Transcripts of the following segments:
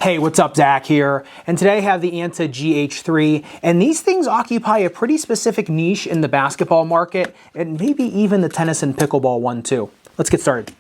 Hey, what's up, Zach here, and today I have the Anta GH3, and these things occupy a pretty specific niche in the basketball market, and maybe even the tennis and pickleball one too. Let's get started.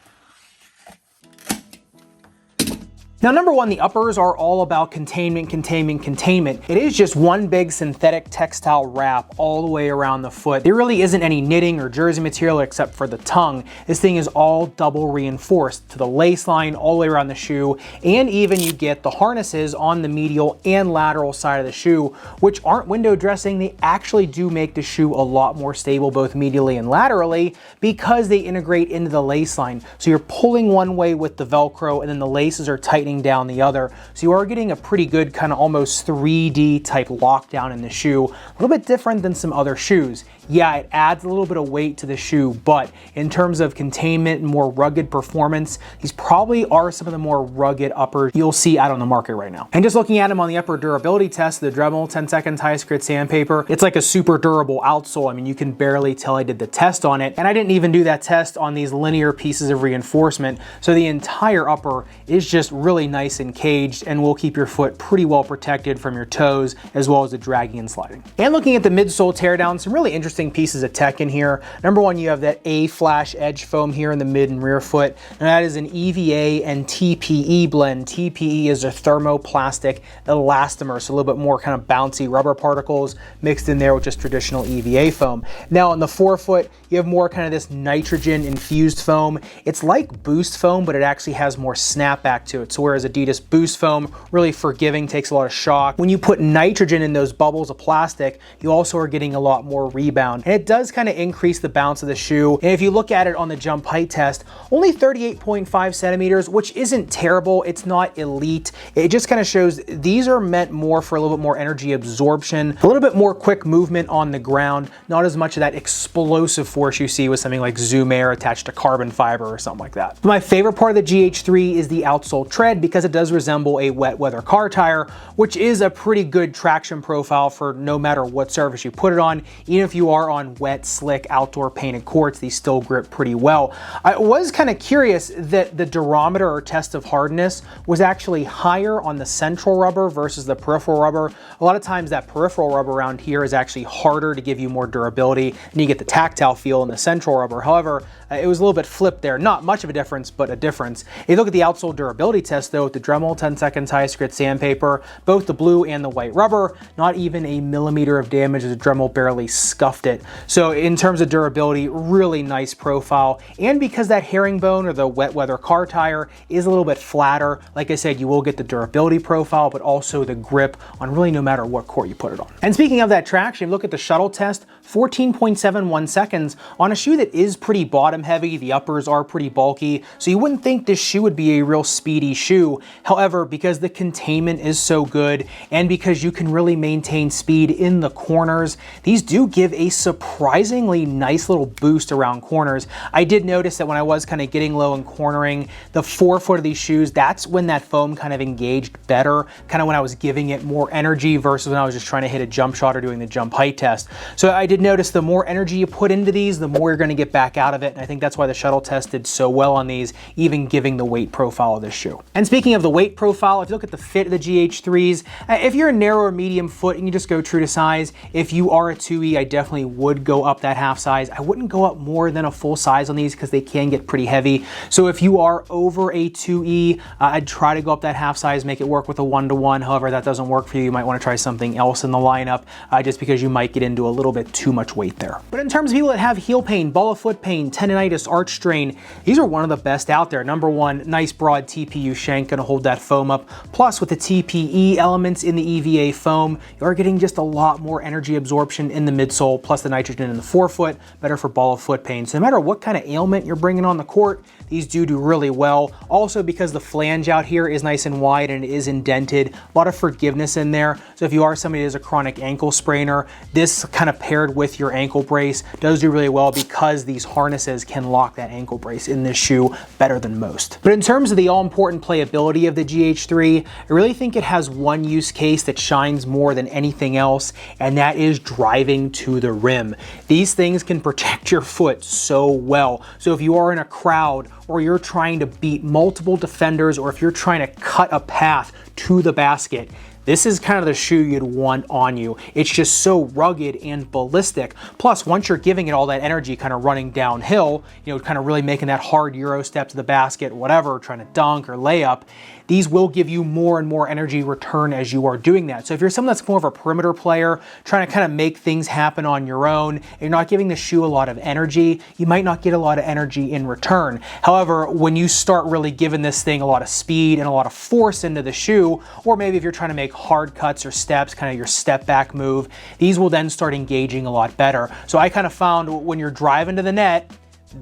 Now, number one, the uppers are all about containment. It is just one big synthetic textile wrap all the way around the foot. There really isn't any knitting or jersey material except for the tongue. This thing is all double reinforced to the lace line all the way around the shoe, and even you get the harnesses on the medial and lateral side of the shoe, which aren't window dressing. They actually do make the shoe a lot more stable both medially and laterally because they integrate into the lace line. So you're pulling one way with the Velcro and then the laces are tightening down the other. So you are getting a pretty good kind of almost 3D type lockdown in the shoe. A little bit different than some other shoes. Yeah, it adds a little bit of weight to the shoe, but in terms of containment and more rugged performance, these probably are some of the more rugged uppers you'll see out on the market right now. And just looking at them on the upper durability test, the Dremel 10-second tie grit sandpaper, it's like a super durable outsole. I mean, you can barely tell I did the test on it, and I didn't even do that test on these linear pieces of reinforcement. So the entire upper is just really nice and caged and will keep your foot pretty well protected from your toes as well as the dragging and sliding. And looking at the midsole teardown, some really interesting pieces of tech in here. Number one, you have that A-flash edge foam here in the mid and rear foot, and that is an EVA and TPE blend. TPE is a thermoplastic elastomer, so a little bit more kind of bouncy rubber particles mixed in there with just traditional EVA foam. Now on the forefoot, you have more kind of this nitrogen infused foam. It's like Boost foam, but it actually has more snapback to it. So whereas Adidas Boost foam, really forgiving, takes a lot of shock, when you put nitrogen in those bubbles of plastic, you also are getting a lot more rebound. And it does kind of increase the bounce of the shoe. And if you look at it on the jump height test, only 38.5 centimeters, which isn't terrible. It's not elite. It just kind of shows these are meant more for a little bit more energy absorption, a little bit more quick movement on the ground, not as much of that explosive force you see with something like Zoom Air attached to carbon fiber or something like that. But my favorite part of the GH3 is the outsole tread because it does resemble a wet weather car tire, which is a pretty good traction profile for no matter what surface you put it on. Even if you are on wet, slick, outdoor painted courts, these still grip pretty well. I was kind of curious that the durometer or test of hardness was actually higher on the central rubber versus the peripheral rubber. A lot of times that peripheral rubber around here is actually harder to give you more durability, and you get the tactile feel in the central rubber. However, it was a little bit flipped there. Not much of a difference, but a difference. If you look at the outsole durability test though, with the Dremel 10-second tie grit sandpaper, both the blue and the white rubber, not even a millimeter of damage. The Dremel barely scuffed it. So in terms of durability, really nice profile. And because that herringbone or the wet weather car tire is a little bit flatter, like I said, you will get the durability profile, but also the grip on really no matter what court you put it on. And speaking of that traction, look at the shuttle test, 14.71 seconds on a shoe that is pretty bottom heavy. The uppers are pretty bulky, so you wouldn't think this shoe would be a real speedy shoe. However, because the containment is so good and because you can really maintain speed in the corners, these do give a surprisingly nice little boost around corners. I did notice that when I was kind of getting low and cornering, the forefoot of these shoes, that's when that foam kind of engaged better, kind of when I was giving it more energy versus when I was just trying to hit a jump shot or doing the jump height test. So I did notice the more energy you put into these, the more you're going to get back out of it. And I think that's why the shuttle test did so well on these, even giving the weight profile of this shoe. And speaking of the weight profile, if you look at the fit of the GH3s, if you're a narrow or medium foot, you can just go true to size. If you are a 2E, I definitely would go up that half size. I wouldn't go up more than a full size on these because they can get pretty heavy. So if you are over a 2E, I'd try to go up that half size, make it work with a 1-to-1. However, that doesn't work for you. You might want to try something else in the lineup just because you might get into a little bit too much weight there. But in terms of people that have heel pain, ball of foot pain, tendonitis, arch strain, these are one of the best out there. Number one, nice broad TPU shank, gonna hold that foam up. Plus with the TPE elements in the EVA foam, you are getting just a lot more energy absorption in the midsole, plus the nitrogen in the forefoot, better for ball of foot pain. So no matter what kind of ailment you're bringing on the court, these do really well. Also because the flange out here is nice and wide and it is indented, a lot of forgiveness in there. So if you are somebody that is a chronic ankle sprainer, this kind of paired paired with your ankle brace does do really well because these harnesses can lock that ankle brace in this shoe better than most. But in terms of the all-important playability of the GH3, I really think it has one use case that shines more than anything else, and that is driving to the rim. These things can protect your foot so well. So if you are in a crowd, or you're trying to beat multiple defenders, or if you're trying to cut a path to the basket, this is kind of the shoe you'd want on you. It's just so rugged and ballistic. Plus, once you're giving it all that energy kind of running downhill, you know, kind of really making that hard Euro step to the basket, whatever, trying to dunk or lay up, these will give you more and more energy return as you are doing that. So if you're someone that's more of a perimeter player, trying to kind of make things happen on your own, and you're not giving the shoe a lot of energy, you might not get a lot of energy in return. However, when you start really giving this thing a lot of speed and a lot of force into the shoe, or maybe if you're trying to make hard cuts or steps, kind of your step back move, these will then start engaging a lot better. So I kind of found when you're driving to the net,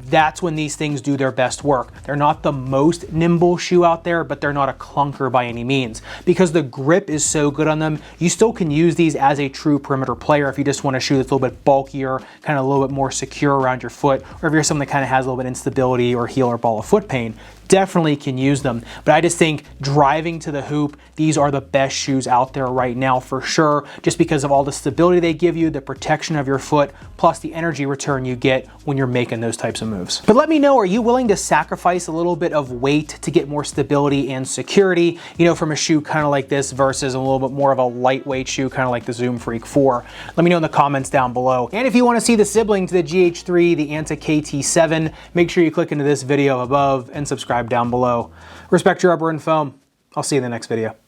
that's when these things do their best work. They're not the most nimble shoe out there, but they're not a clunker by any means. Because the grip is so good on them, you still can use these as a true perimeter player if you just want a shoe that's a little bit bulkier, kind of a little bit more secure around your foot, or if you're someone that kind of has a little bit of instability or heel or ball of foot pain. Definitely can use them. But I just think driving to the hoop, these are the best shoes out there right now for sure, just because of all the stability they give you, the protection of your foot, plus the energy return you get when you're making those types of moves. But let me know, are you willing to sacrifice a little bit of weight to get more stability and security, you know, from a shoe kind of like this versus a little bit more of a lightweight shoe, kind of like the Zoom Freak 4? Let me know in the comments down below. And if you want to see the sibling to the GH3, the Anta GH3, make sure you click into this video above and subscribe down below. Respect your rubber and foam. I'll see you in the next video.